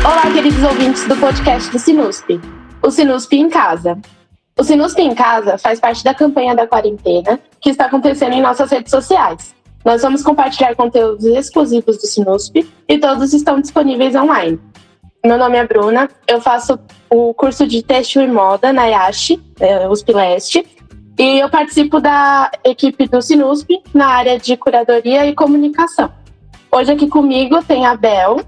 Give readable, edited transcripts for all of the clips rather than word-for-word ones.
Olá, queridos ouvintes do podcast do Sinusp, o Sinusp em Casa. O Sinusp em Casa faz parte da campanha da quarentena que está acontecendo em nossas redes sociais. Nós vamos compartilhar conteúdos exclusivos do Sinusp e todos estão disponíveis online. Meu nome é Bruna, eu faço o curso de Têxtil e Moda na IASH, USP Leste, e eu participo da equipe do Sinusp na área de curadoria e comunicação. Hoje aqui comigo tem a Bel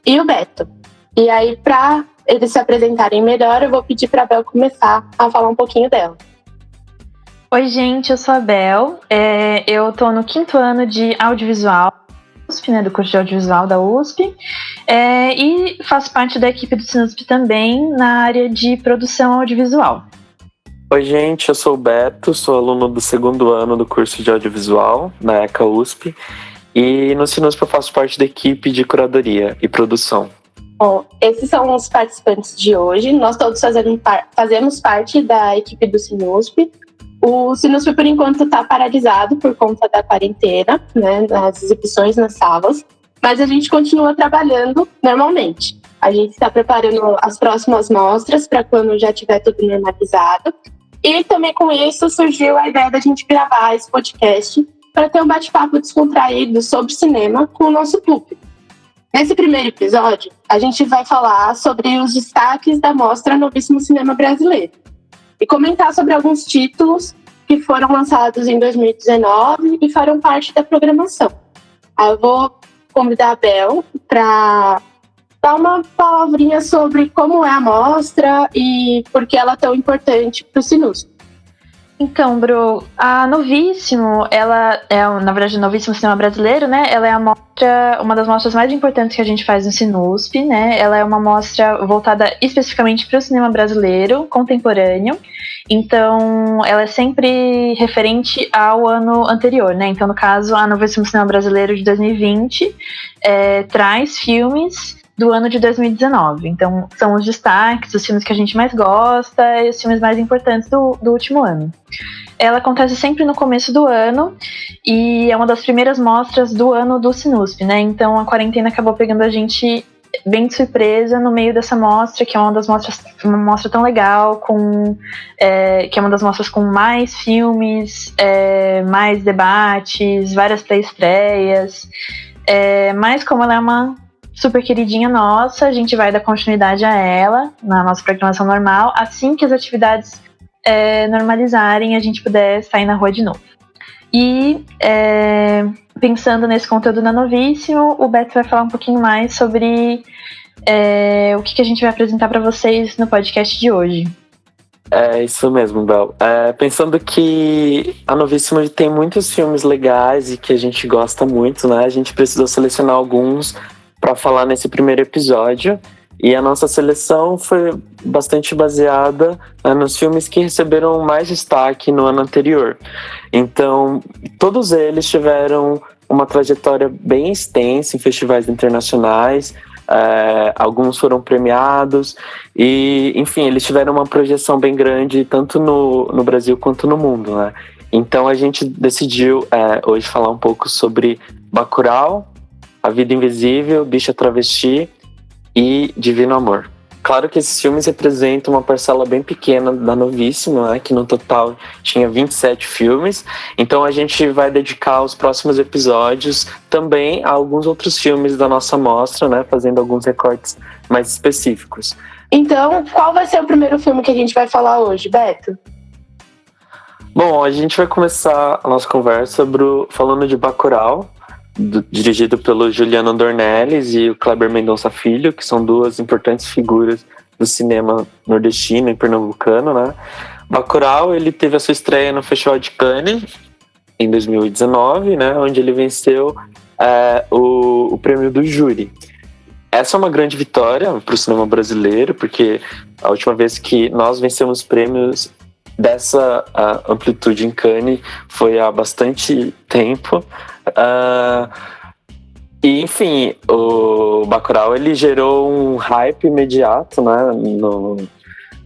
e o Beto. E aí, para eles se apresentarem melhor, eu vou pedir para a Bel começar a falar um pouquinho dela. Oi, gente, eu sou a Bel. Eu estou no 5º ano de audiovisual, USP, do curso de audiovisual da USP, e faço parte da equipe do Sinusp também na área de produção audiovisual. Oi, gente, eu sou o Beto, sou aluno do 2º ano do curso de audiovisual na ECA USP, e no Sinusp eu faço parte da equipe de curadoria e produção. Bom, esses são os participantes de hoje. Nós todos fazemos parte da equipe do Sinusp. O Sinusp, por enquanto, está paralisado por conta da quarentena, das exibições nas salas, mas a gente continua trabalhando normalmente. A gente está preparando as próximas mostras para quando já tiver tudo normalizado. E também com isso surgiu a ideia da gente gravar esse podcast para ter um bate-papo descontraído sobre cinema com o nosso público. Nesse primeiro episódio, a gente vai falar sobre os destaques da Mostra Novíssimo Cinema Brasileiro e comentar sobre alguns títulos que foram lançados em 2019 e farão parte da programação. Aí eu vou convidar a Bel para dar uma palavrinha sobre como é a mostra e por que ela é tão importante para o Sinusp. Então, Bru, a Novíssimo, ela é, na verdade, o Novíssimo Cinema Brasileiro, ela é uma das mostras mais importantes que a gente faz no Sinusp, Ela é uma mostra voltada especificamente para o cinema brasileiro, contemporâneo. Então, ela é sempre referente ao ano anterior, Então, no caso, a Novíssimo Cinema Brasileiro de 2020 traz filmes do ano de 2019. Então, são os destaques, os filmes que a gente mais gosta e os filmes mais importantes do último ano. Ela acontece sempre no começo do ano e é uma das primeiras mostras do ano do Sinusp, Então, a quarentena acabou pegando a gente bem de surpresa no meio dessa mostra, que é uma mostra tão legal, que é uma das mostras com mais filmes, mais debates, várias pré-estreias, mas como ela é uma super queridinha nossa, a gente vai dar continuidade a ela na nossa programação normal, assim que as atividades normalizarem, a gente puder sair na rua de novo. E pensando nesse conteúdo na Novíssimo, o Beto vai falar um pouquinho mais sobre o que a gente vai apresentar para vocês no podcast de hoje. É isso mesmo, Bel. Pensando que a Novíssimo tem muitos filmes legais e que a gente gosta muito, A gente precisou selecionar alguns para falar nesse primeiro episódio. E a nossa seleção foi bastante baseada nos filmes que receberam mais destaque no ano anterior. Então, todos eles tiveram uma trajetória bem extensa em festivais internacionais, alguns foram premiados, e, enfim, eles tiveram uma projeção bem grande, tanto no Brasil quanto no mundo, Então, a gente decidiu hoje falar um pouco sobre Bacurau, A Vida Invisível, Bicha Travesti e Divino Amor. Claro que esses filmes representam uma parcela bem pequena da Novíssimo, que no total tinha 27 filmes. Então a gente vai dedicar os próximos episódios também a alguns outros filmes da nossa mostra, fazendo alguns recortes mais específicos. Então, qual vai ser o primeiro filme que a gente vai falar hoje, Beto? Bom, a gente vai começar a nossa conversa falando de Bacurau, dirigido pelo Juliano Dornelles e o Kleber Mendonça Filho, que são duas importantes figuras do cinema nordestino e pernambucano, Bacurau, ele teve a sua estreia no Festival de Cannes em 2019, onde ele venceu o prêmio do júri. Essa é uma grande vitória para o cinema brasileiro, porque a última vez que nós vencemos prêmios dessa amplitude em Cannes foi há bastante tempo. E, enfim, o Bacurau ele gerou um hype imediato,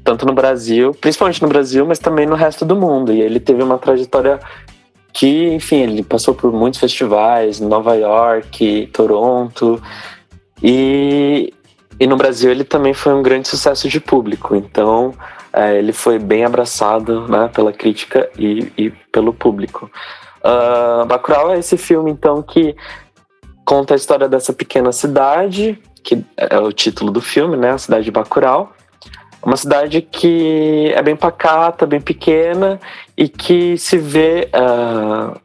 tanto no Brasil, principalmente no Brasil, mas também no resto do mundo. E ele teve uma trajetória que, enfim, ele passou por muitos festivais, Nova York, Toronto, e no Brasil ele também foi um grande sucesso de público, então ele foi bem abraçado, né, pela crítica e pelo público. Bacurau é esse filme, então, que conta a história dessa pequena cidade, que é o título do filme, né, a cidade de Bacurau. Uma cidade que é bem pacata, bem pequena e que se vê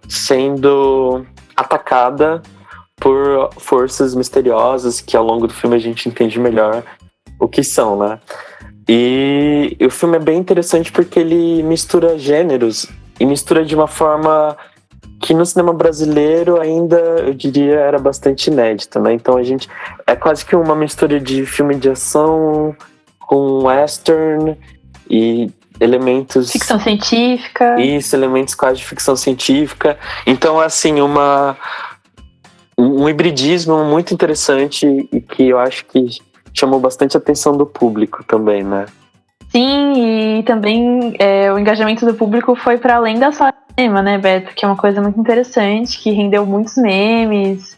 sendo atacada por forças misteriosas que ao longo do filme a gente entende melhor o que são, né? E o filme é bem interessante porque ele mistura gêneros e mistura de uma forma que no cinema brasileiro ainda, eu diria, era bastante inédita, né? Então é quase que uma mistura de filme de ação com western e elementos... Ficção científica. Isso, elementos quase de ficção científica. Então, assim, um hibridismo muito interessante e que eu acho que chamou bastante a atenção do público também, né? Sim, e também o engajamento do público foi para além da sala de cinema, né, Beto? Que é uma coisa muito interessante, que rendeu muitos memes,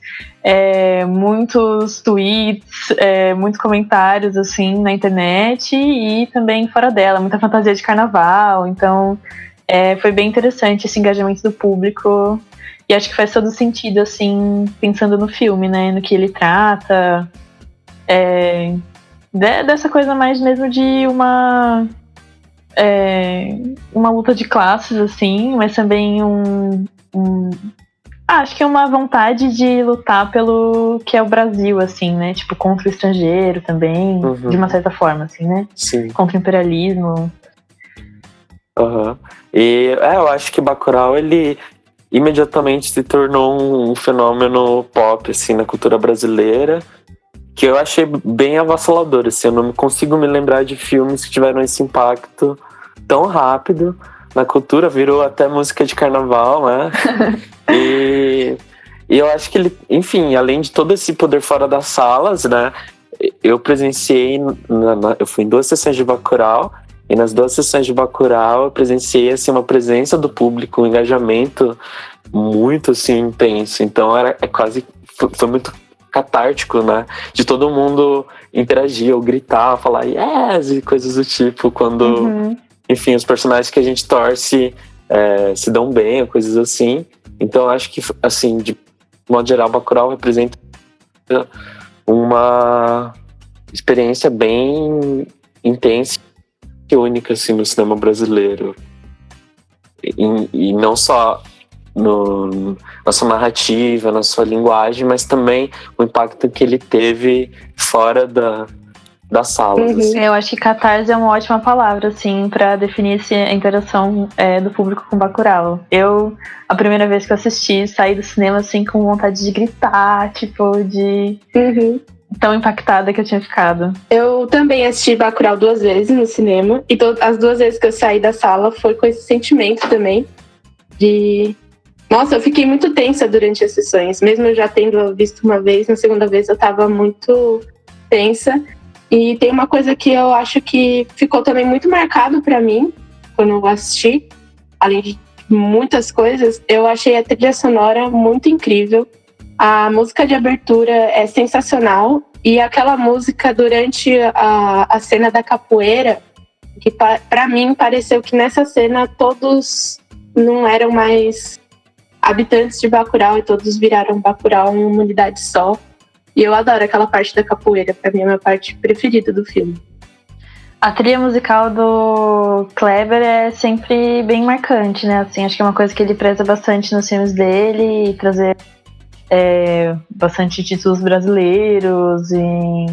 muitos tweets, muitos comentários, assim, na internet e também fora dela, muita fantasia de carnaval. Então, foi bem interessante esse engajamento do público e acho que faz todo sentido, assim, pensando no filme, né, no que ele trata, dessa coisa mais mesmo de uma luta de classes, assim, mas também acho que é uma vontade de lutar pelo que é o Brasil, assim, né? Tipo, contra o estrangeiro também, de uma certa forma, assim, né? Sim. Contra o imperialismo. E eu acho que Bacurau, ele imediatamente se tornou um fenômeno pop, assim, na cultura brasileira, que eu achei bem avassalador, assim. Eu não consigo me lembrar de filmes que tiveram esse impacto tão rápido na cultura, virou até música de carnaval, né? E eu acho que ele, enfim, além de todo esse poder fora das salas, né? Eu presenciei, eu fui em 2 sessões de Bacurau, e nas 2 sessões de Bacurau eu presenciei, assim, uma presença do público, um engajamento muito, assim, intenso. Então foi muito catártico, né? De todo mundo interagir ou gritar, falar yes e coisas do tipo, quando, enfim, os personagens que a gente torce se dão bem ou coisas assim. Então acho que, assim, de modo geral, Bacurau representa uma experiência bem intensa e única, assim, no cinema brasileiro. E não só na sua narrativa, na sua linguagem, mas também o impacto que ele teve fora das salas. Assim. Eu acho que catarse é uma ótima palavra, assim, pra definir a interação do público com Bacurau. A primeira vez que eu assisti, saí do cinema, assim, com vontade de gritar, tipo, de... tão impactada que eu tinha ficado. Eu também assisti Bacurau 2 vezes no cinema, e as 2 vezes que eu saí da sala foi com esse sentimento também de... Nossa, eu fiquei muito tensa durante as sessões, mesmo eu já tendo visto uma vez, na segunda vez eu tava muito tensa. E tem uma coisa que eu acho que ficou também muito marcado pra mim, quando eu assisti, além de muitas coisas, eu achei a trilha sonora muito incrível. A música de abertura é sensacional, e aquela música durante a cena da capoeira, que pra mim pareceu que nessa cena todos não eram mais habitantes de Bacurau e todos viraram Bacurau em uma unidade só. E eu adoro aquela parte da capoeira, pra mim é a minha parte preferida do filme. A trilha musical do Kleber é sempre bem marcante, né? Assim, acho que é uma coisa que ele preza bastante nos filmes dele, e trazer bastante títulos brasileiros e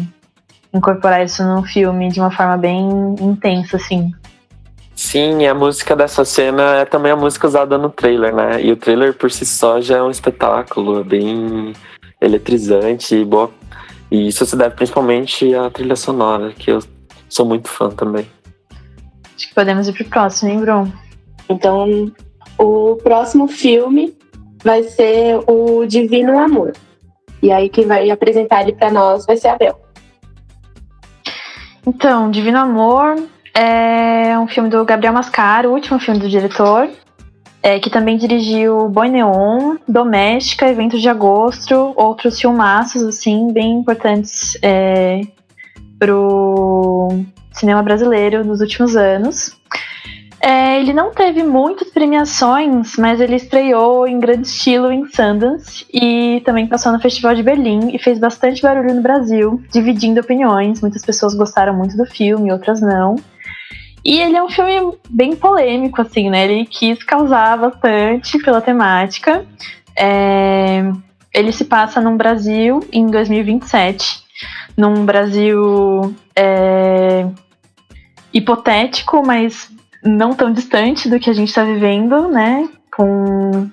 incorporar isso num filme de uma forma bem intensa, assim. Sim, e a música dessa cena é também a música usada no trailer, né? E o trailer por si só já é um espetáculo, é bem eletrizante e boa. E isso se deve principalmente à trilha sonora, que eu sou muito fã também. Acho que podemos ir pro próximo, hein, Bruno? Então, o próximo filme vai ser o Divino Amor. E aí quem vai apresentar ele pra nós vai ser a Bel. Então, Divino Amor é um filme do Gabriel Mascaro, o último filme do diretor. que também dirigiu Boi Neon, Doméstica, Eventos de Agosto, outros filmaços, assim, bem importantes pro cinema brasileiro nos últimos anos. Ele não teve muitas premiações, mas ele estreou em grande estilo em Sundance e também passou no Festival de Berlim e fez bastante barulho no Brasil, dividindo opiniões. Muitas pessoas gostaram muito do filme, outras não. E ele é um filme bem polêmico, assim, né? Ele quis causar bastante pela temática. Ele se passa num Brasil em 2027, num Brasil hipotético, mas não tão distante do que a gente está vivendo, né? Com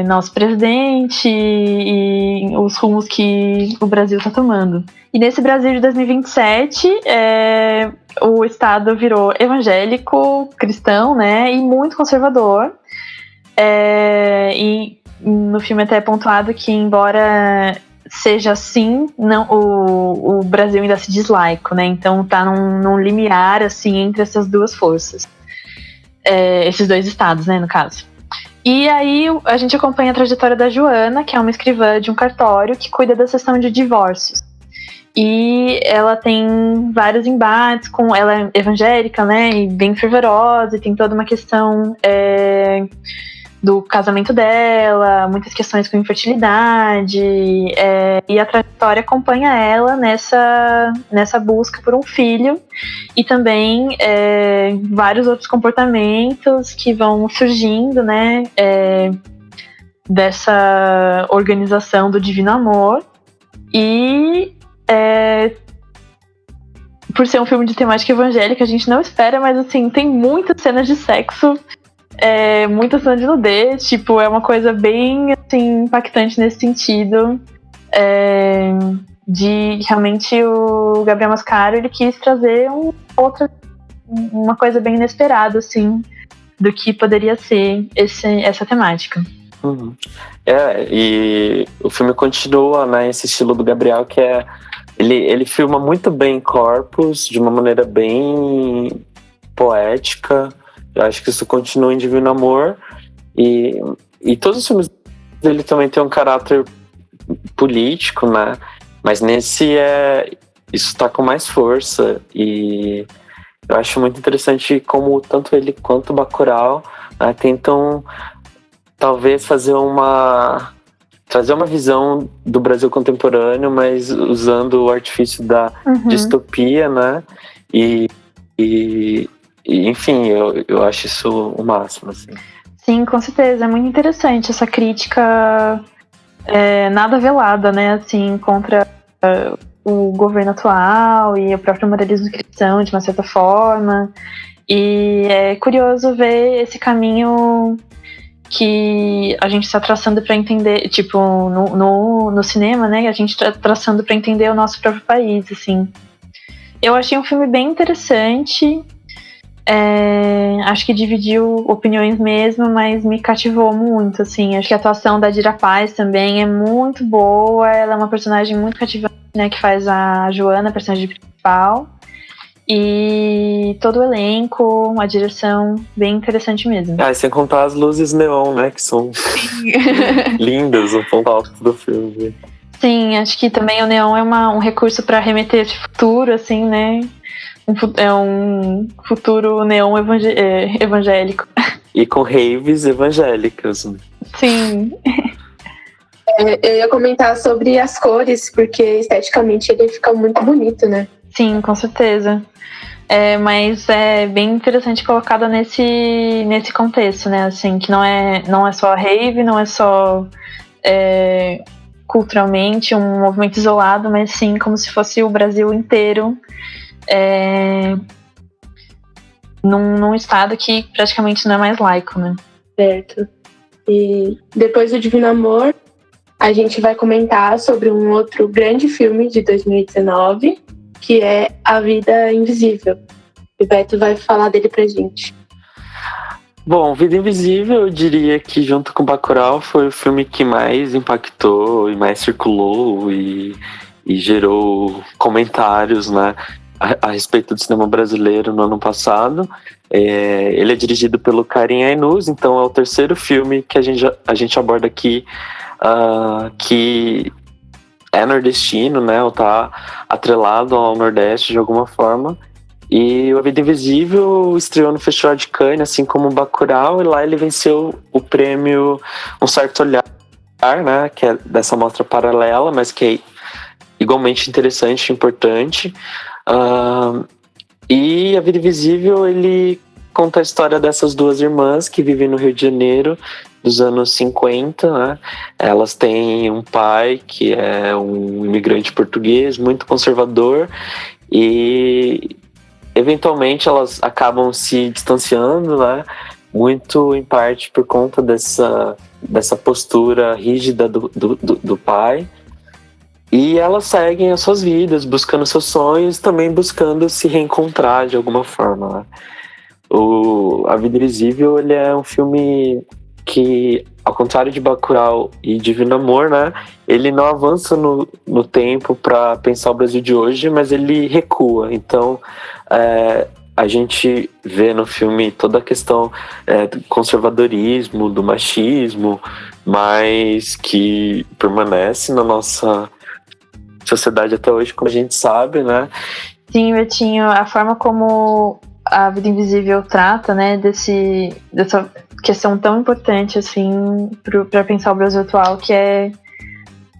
nosso presidente e os rumos que o Brasil está tomando. E nesse Brasil de 2027, o Estado virou evangélico, cristão, né? E muito conservador. E no filme até é pontuado que, embora seja assim, não, o Brasil ainda se diz laico, né? Então tá num limiar, assim, entre essas duas forças. Esses dois estados, né, no caso. E aí a gente acompanha a trajetória da Joana, que é uma escrivã de um cartório que cuida da seção de divórcios. E ela tem vários embates ela é evangélica, né, e bem fervorosa, e tem toda uma questão do casamento dela, muitas questões com infertilidade, e a trajetória acompanha ela nessa busca por um filho, e também vários outros comportamentos que vão surgindo, né, dessa organização do Divino Amor. E por ser um filme de temática evangélica, a gente não espera, mas assim, tem muitas cenas de sexo, muita cena de nudez, tipo, é uma coisa bem assim, impactante nesse sentido, de realmente o Gabriel Mascaro, ele quis trazer uma coisa bem inesperada, assim, do que poderia ser essa temática. Uhum. E o filme continua, né, esse estilo do Gabriel, que ele filma muito bem corpos, de uma maneira bem poética. Eu acho que isso continua em Divino Amor, e todos os filmes dele também tem um caráter político, né, mas nesse isso tá com mais força, e eu acho muito interessante como tanto ele quanto o Bacurau tentam talvez trazer uma visão do Brasil contemporâneo, mas usando o artifício da distopia, né? E enfim, eu acho isso o máximo, assim. Sim, com certeza. É muito interessante essa crítica nada velada, né? Assim, contra o governo atual e o próprio moralismo cristão, de uma certa forma. E é curioso ver esse caminho que a gente está traçando para entender, tipo, no cinema, né? A gente está traçando para entender o nosso próprio país, assim. Eu achei um filme bem interessante. Acho que dividiu opiniões mesmo, mas me cativou muito, assim. Acho que a atuação da Dira Paz também é muito boa. Ela é uma personagem muito cativante, né? Que faz a Joana, a personagem principal. E todo o elenco, a direção, bem interessante mesmo. Sem contar as luzes neon, né? Que são lindas, o ponto alto do filme. Sim, acho que também o neon é um recurso para remeter esse futuro, assim, né? É um futuro neon evangélico. E com raves evangélicas. Né? Sim. Eu ia comentar sobre as cores, porque esteticamente ele fica muito bonito, né? Sim, com certeza. Mas é bem interessante colocada nesse contexto, né? Assim, que não é só rave, não é só culturalmente um movimento isolado, mas sim como se fosse o Brasil inteiro num estado que praticamente não é mais laico, né? Certo. E depois do Divino Amor, a gente vai comentar sobre um outro grande filme de 2019, que é A Vida Invisível. O Beto vai falar dele pra gente. Bom, Vida Invisível, eu diria que junto com Bacurau foi o filme que mais impactou e mais circulou e gerou comentários, né, a respeito do cinema brasileiro no ano passado. Ele é dirigido pelo Karim Ainuz, então é o terceiro filme que a gente aborda aqui, que é nordestino, né? Ou tá atrelado ao Nordeste de alguma forma. E o A Vida Invisível estreou no Festival de Cannes, assim como o Bacurau, e lá ele venceu o prêmio Um Certo Olhar, né? Que é dessa mostra paralela, mas que é igualmente interessante e importante. E A Vida Invisível, ele conta a história dessas duas irmãs que vivem no Rio de Janeiro dos anos 50, né? Elas têm um pai que é um imigrante português muito conservador e eventualmente elas acabam se distanciando, né? Muito em parte por conta dessa postura rígida do pai. E elas seguem as suas vidas, buscando seus sonhos, também buscando se reencontrar de alguma forma, né? A Vida Invisível, ele é um filme que, ao contrário de Bacurau e Divino Amor, né, ele não avança no tempo para pensar o Brasil de hoje, mas ele recua. Então, a gente vê no filme toda a questão do conservadorismo, do machismo, mas que permanece na nossa sociedade até hoje, como a gente sabe, né? Sim, Betinho, a forma como A Vida Invisível trata, né, dessa questão tão importante, assim, para pensar o Brasil atual, que é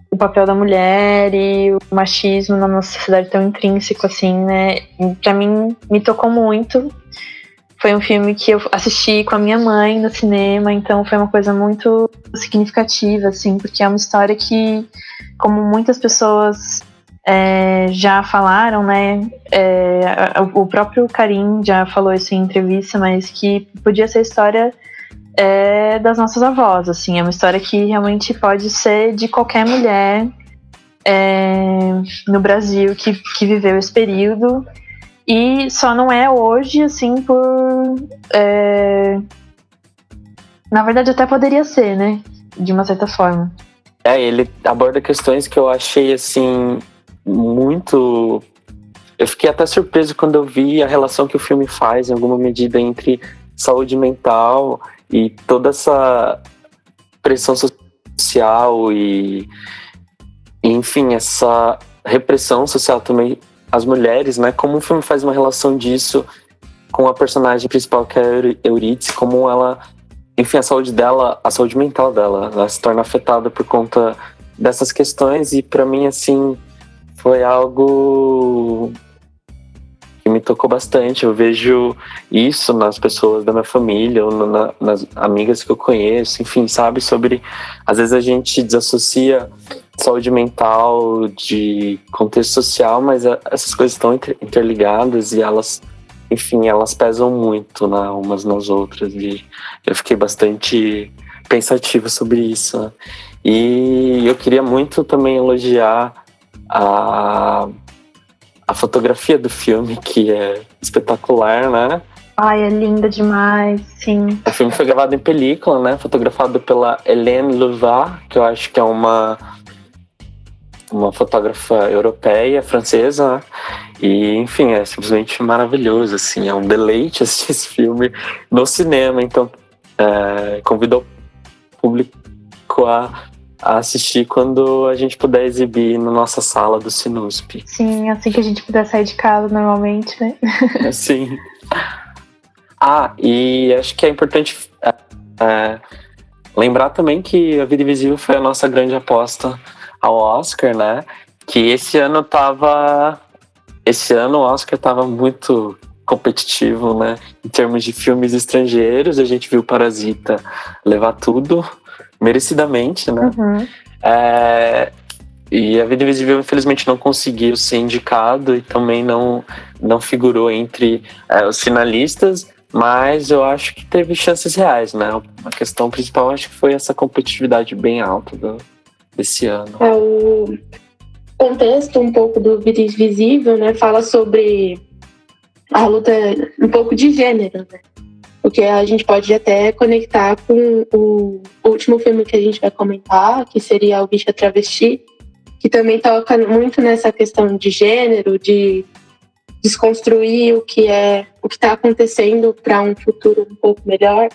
o papel da mulher e o machismo na nossa sociedade tão intrínseco, assim, né? Para mim, me tocou muito. Foi um filme que eu assisti com a minha mãe no cinema, então foi uma coisa muito significativa, assim, porque é uma história que, como muitas pessoas já falaram, né, o próprio Karim já falou isso em entrevista, mas que podia ser a história das nossas avós, assim, é uma história que realmente pode ser de qualquer mulher no Brasil que viveu esse período, e só não é hoje, assim, na verdade até poderia ser, né, de uma certa forma. Ele aborda questões que eu achei, assim, muito... Eu fiquei até surpreso quando eu vi a relação que o filme faz, em alguma medida, entre saúde mental e toda essa pressão social e enfim, essa repressão social também às mulheres, né? Como o filme faz uma relação disso com a personagem principal, que é a Eurídice, como ela... Enfim, a saúde mental dela, ela se torna afetada por conta dessas questões, e para mim, assim, foi algo que me tocou bastante. Eu vejo isso nas pessoas da minha família, ou nas amigas que eu conheço, enfim, sabe, sobre... Às vezes a gente desassocia saúde mental de contexto social, mas essas coisas estão interligadas e elas... Enfim, elas pesam muito, né, umas nas outras, e eu fiquei bastante pensativo sobre isso, né? E eu queria muito também elogiar a fotografia do filme, que é espetacular, né? Ai, é linda demais, sim. O filme foi gravado em película, né, fotografado pela Hélène Levar, que eu acho que é uma fotógrafa europeia, francesa, né? E, enfim, é simplesmente maravilhoso, assim, é um deleite assistir esse filme no cinema, então convido o público a assistir quando a gente puder exibir na nossa sala do Sinusp. Sim, assim que a gente puder sair de casa normalmente, né? Sim. E acho que é importante lembrar também que A Vida Invisível foi a nossa grande aposta ao Oscar, né? Que esse ano o Oscar estava muito competitivo, né? Em termos de filmes estrangeiros, a gente viu Parasita levar tudo, merecidamente, né? Uhum. E A Vida Invisível, infelizmente, não conseguiu ser indicado e também não figurou entre os finalistas, mas eu acho que teve chances reais, né? A questão principal, acho que foi essa competitividade bem alta desse ano. O contexto um pouco do Vida Invisível, né, fala sobre a luta um pouco de gênero, né? Porque a gente pode até conectar com o último filme que a gente vai comentar, que seria O Bicha Travesti, que também toca muito nessa questão de gênero, de desconstruir o que está acontecendo para um futuro um pouco melhor.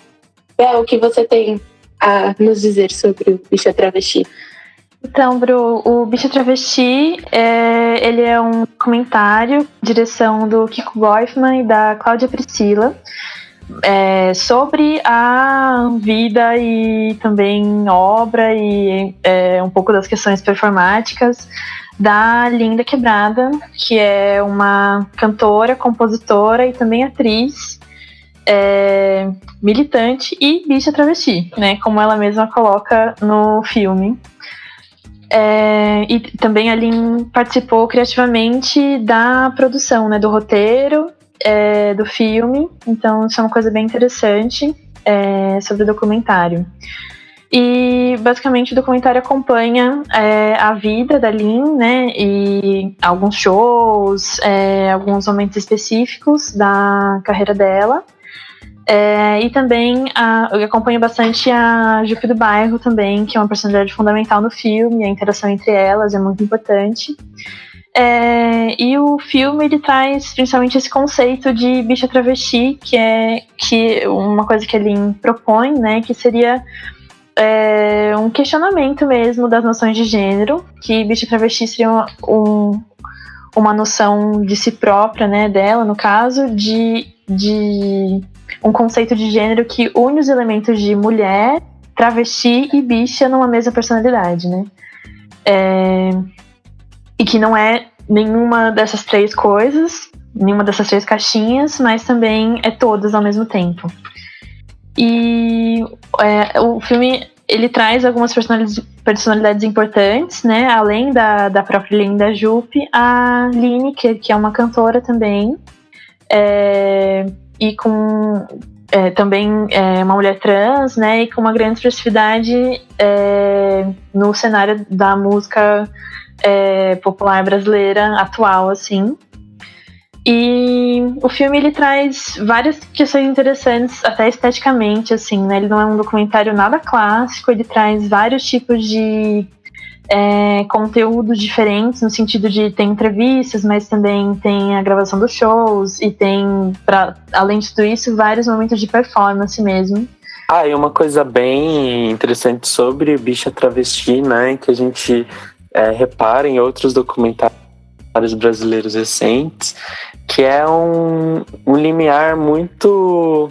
Bel, o que você tem a nos dizer sobre o Bicha Travesti? Então, Bru, o Bicha Travesti, ele é um documentário, direção do Kiko Boifman e da Cláudia Priscila, sobre a vida e também obra e um pouco das questões performáticas da Linda Quebrada, que é uma cantora, compositora e também atriz, militante e bicha travesti, né, como ela mesma coloca no filme. E também a Lin participou criativamente da produção, né, do roteiro do filme, então isso é uma coisa bem interessante sobre o documentário. E basicamente o documentário acompanha a vida da Lin, né, e alguns shows, alguns momentos específicos da carreira dela. E também acompanha bastante a Jupe do Bairro também, que é uma personalidade fundamental no filme, a interação entre elas é muito importante. E o filme ele traz principalmente esse conceito de bicha travesti, que uma coisa que ele propõe, né, que seria um questionamento mesmo das noções de gênero, que bicha travesti seria uma noção de si própria, né, dela, no caso, de um conceito de gênero que une os elementos de mulher, travesti e bicha numa mesma personalidade, né? E que não é nenhuma dessas três coisas, nenhuma dessas três caixinhas, mas também é todas ao mesmo tempo. E o filme ele traz algumas personalidades importantes, né? Além da própria Linda Jupe, a Lineker, que é uma cantora também, e com também uma mulher trans, né? E com uma grande expressividade no cenário da música popular brasileira atual, assim. E o filme ele traz várias questões interessantes, até esteticamente, assim, né? Ele não é um documentário nada clássico, ele traz vários tipos de conteúdos diferentes, no sentido de tem entrevistas, mas também tem a gravação dos shows e tem, além de tudo isso, vários momentos de performance mesmo. E uma coisa bem interessante sobre Bicha Travesti, né, que a gente repara em outros documentários brasileiros recentes, que é um limiar muito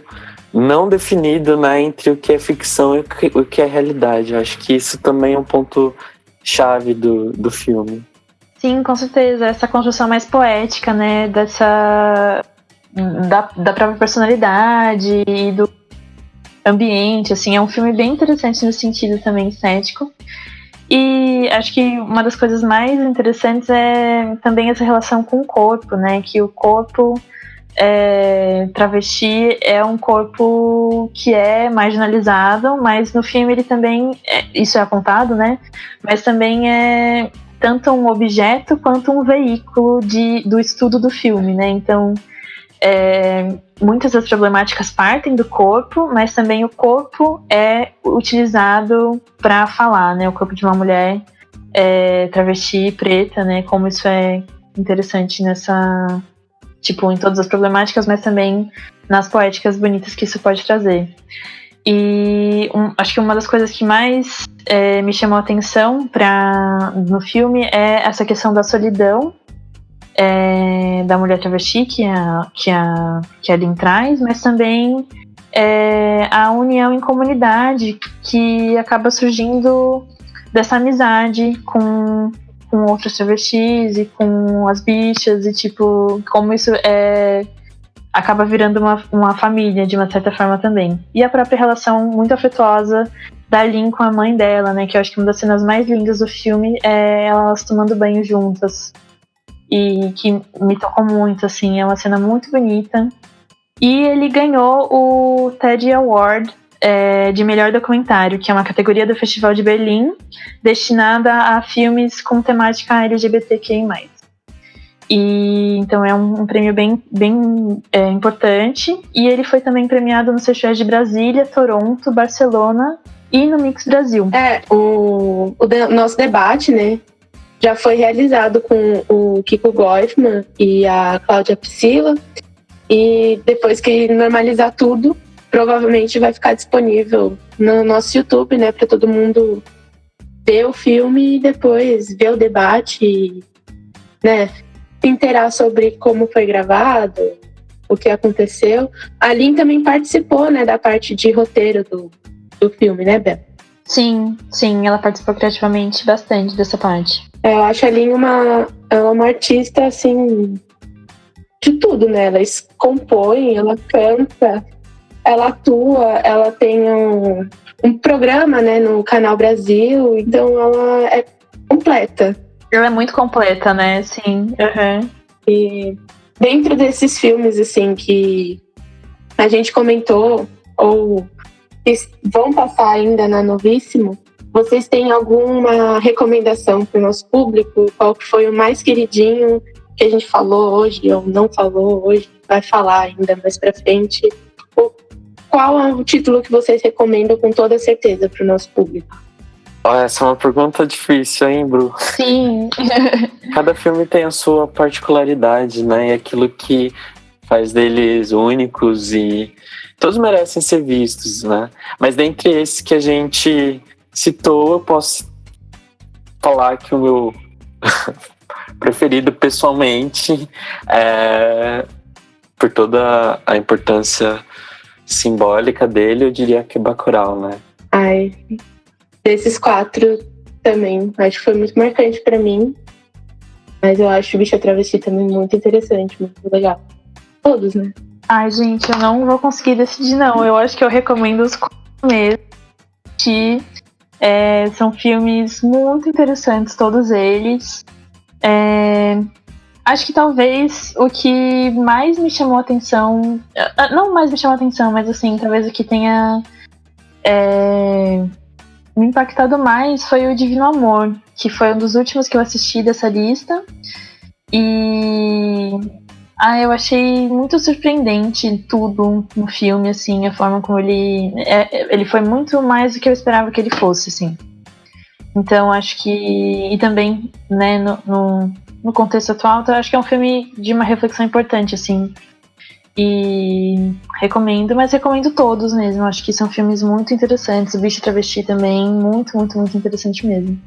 não definido, né, entre o que é ficção e o que é realidade. Eu acho que isso também é um ponto chave do filme. Sim, com certeza. Essa construção mais poética, né, da própria personalidade e do ambiente, assim, é um filme bem interessante no sentido também estético. E acho que uma das coisas mais interessantes é também essa relação com o corpo, né? Que o corpo travesti é um corpo que é marginalizado, mas no filme ele também, isso é apontado, né? Mas também é tanto um objeto quanto um veículo do estudo do filme, né? Então, muitas das problemáticas partem do corpo, mas também o corpo é utilizado para falar, né? O corpo de uma mulher travesti, preta, né? Como isso é interessante em todas as problemáticas, mas também nas poéticas bonitas que isso pode trazer. E acho que uma das coisas que mais me chamou a atenção no filme é essa questão da solidão da mulher travesti que a Lin traz, mas também a união em comunidade que acaba surgindo dessa amizade com outros travestis e com as bichas, e como isso acaba virando uma família de uma certa forma também. E a própria relação muito afetuosa da Lin com a mãe dela, né, que eu acho que uma das cenas mais lindas do filme é elas tomando banho juntas, e que me tocou muito, assim, é uma cena muito bonita. E ele ganhou o TED Award de melhor documentário, que é uma categoria do Festival de Berlim, destinada a filmes com temática LGBTQI+. E então é um prêmio bem importante, e ele foi também premiado nos festivais de Brasília, Toronto, Barcelona e no Mix Brasil. O nosso debate, né, já foi realizado com o Kiko Goifman e a Cláudia Priscila. E depois que normalizar tudo, provavelmente vai ficar disponível no nosso YouTube, né, para todo mundo ver o filme e depois ver o debate e, né, se inteirar sobre como foi gravado, o que aconteceu. A Lin também participou, né, da parte de roteiro do filme, né, Bel? Sim, ela participou criativamente bastante dessa parte. Eu acho a Lin uma artista, assim, de tudo, né? Ela compõe, ela canta, ela atua, ela tem um programa, né, no Canal Brasil, então ela é completa. Ela é muito completa, né? Sim. Uhum. E dentro desses filmes, assim, que a gente comentou, ou que vão passar ainda na Novíssimo, vocês têm alguma recomendação para o nosso público? Qual que foi o mais queridinho que a gente falou hoje, ou não falou hoje, vai falar ainda mais para frente? Qual é o título que vocês recomendam com toda certeza para o nosso público? Essa é uma pergunta difícil, hein, Bru? Sim. Cada filme tem a sua particularidade, né? E aquilo que faz deles únicos e todos merecem ser vistos, né? Mas dentre esses que a gente citou, eu posso falar que o meu preferido pessoalmente por toda a importância simbólica dele, eu diria que é Bacurau, né? Ai, desses 4 também, acho que foi muito marcante pra mim, mas eu acho o Bicha Travesti também muito interessante, muito legal. Todos, né? Ai, gente, eu não vou conseguir decidir, não. Eu acho que eu recomendo os 4 mesmo, que são filmes muito interessantes, todos eles. Acho que talvez o que mais me chamou a atenção, não mais me chamou a atenção, mas assim, talvez o que tenha me impactado mais foi o Divino Amor, que foi um dos últimos que eu assisti dessa lista. E eu achei muito surpreendente tudo no filme, assim, a forma como ele foi muito mais do que eu esperava que ele fosse, assim. Então acho que, e também, né, no contexto atual, então, eu acho que é um filme de uma reflexão importante, assim. E recomendo, mas recomendo todos mesmo. Acho que são filmes muito interessantes. O Bicho Travesti também, muito, muito, muito interessante mesmo.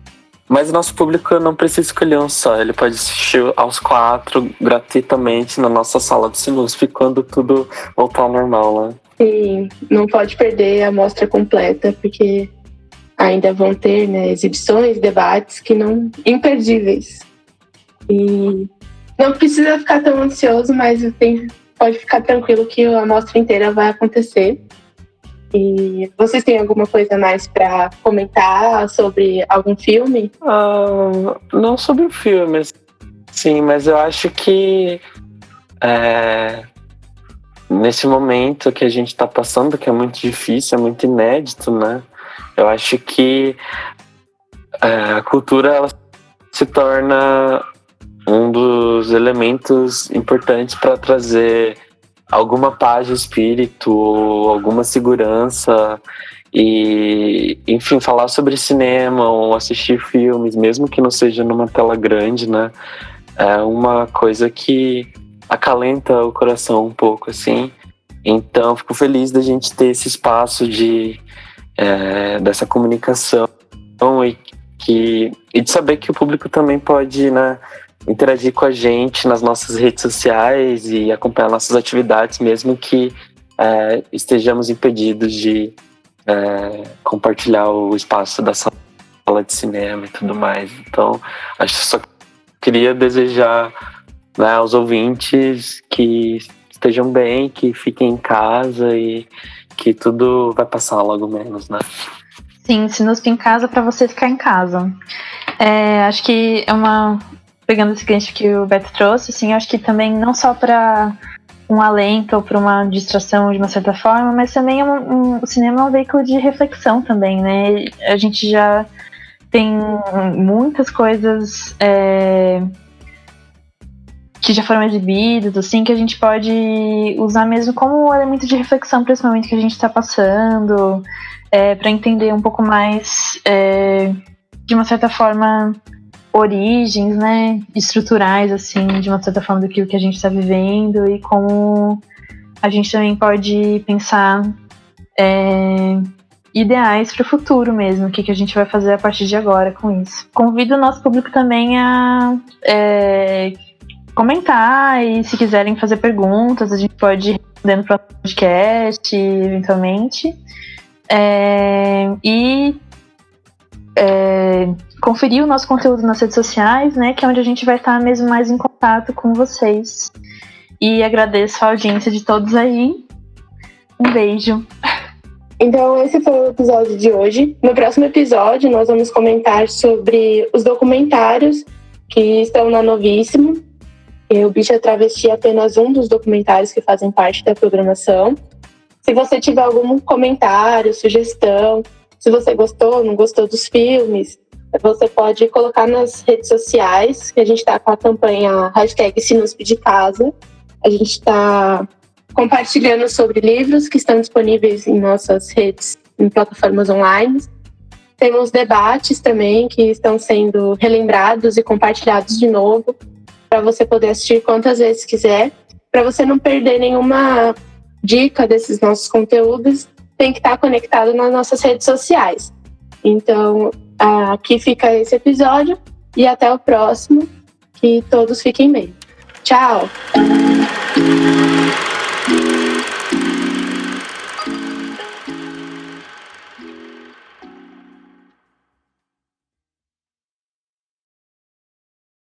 Mas o nosso público não precisa escolher um só. Ele pode assistir aos 4 gratuitamente na nossa sala do Sinusp quando tudo voltar ao normal, né? Sim, não pode perder a mostra completa, porque ainda vão ter, né, exibições, debates que não imperdíveis. E não precisa ficar tão ansioso, mas pode ficar tranquilo que a mostra inteira vai acontecer. E vocês têm alguma coisa mais para comentar sobre algum filme? Não sobre o filme, sim, mas eu acho que nesse momento que a gente está passando, que é muito difícil, é muito inédito, né? Eu acho que a cultura ela se torna um dos elementos importantes para trazer alguma paz de espírito, alguma segurança e, enfim, falar sobre cinema ou assistir filmes, mesmo que não seja numa tela grande, né? É uma coisa que acalenta o coração um pouco, assim. Então, fico feliz da gente ter esse espaço dessa comunicação e de saber que o público também pode, né, interagir com a gente nas nossas redes sociais e acompanhar nossas atividades, mesmo que estejamos impedidos de compartilhar o espaço da sala de cinema e tudo mais. Então, acho que só queria desejar, né, aos ouvintes que estejam bem, que fiquem em casa e que tudo vai passar logo menos, né? Sim, Sinusp em casa para você ficar em casa. Acho que pegando esse gancho que o Beto trouxe, assim, acho que também não só para um alento ou para uma distração de uma certa forma, mas também o cinema é um veículo de reflexão também, né? A gente já tem muitas coisas que já foram exibidas, assim, que a gente pode usar mesmo como elemento de reflexão para esse momento que a gente está passando, para entender um pouco mais, de uma certa forma, origens, né, estruturais, assim, de uma certa forma, do que a gente está vivendo e como a gente também pode pensar ideais para o futuro mesmo, o que a gente vai fazer a partir de agora com isso. Convido o nosso público também a comentar e, se quiserem fazer perguntas, a gente pode ir respondendo para o podcast, eventualmente. Conferir o nosso conteúdo nas redes sociais, né, que é onde a gente vai estar mesmo mais em contato com vocês. E agradeço a audiência de todos aí. Um beijo. Então, esse foi o episódio de hoje. No próximo episódio, nós vamos comentar sobre os documentários que estão na Novíssimo. O Bicha é Travesti é apenas um dos documentários que fazem parte da programação. Se você tiver algum comentário, sugestão, se você gostou ou não gostou dos filmes, você pode colocar nas redes sociais, que a gente está com a campanha #Sinusp de Casa. A gente está compartilhando sobre livros que estão disponíveis em nossas redes, em plataformas online. Temos debates também que estão sendo relembrados e compartilhados de novo, para você poder assistir quantas vezes quiser. Para você não perder nenhuma dica desses nossos conteúdos, tem que estar conectado nas nossas redes sociais. Então, aqui fica esse episódio e até o próximo. Que todos fiquem bem. Tchau!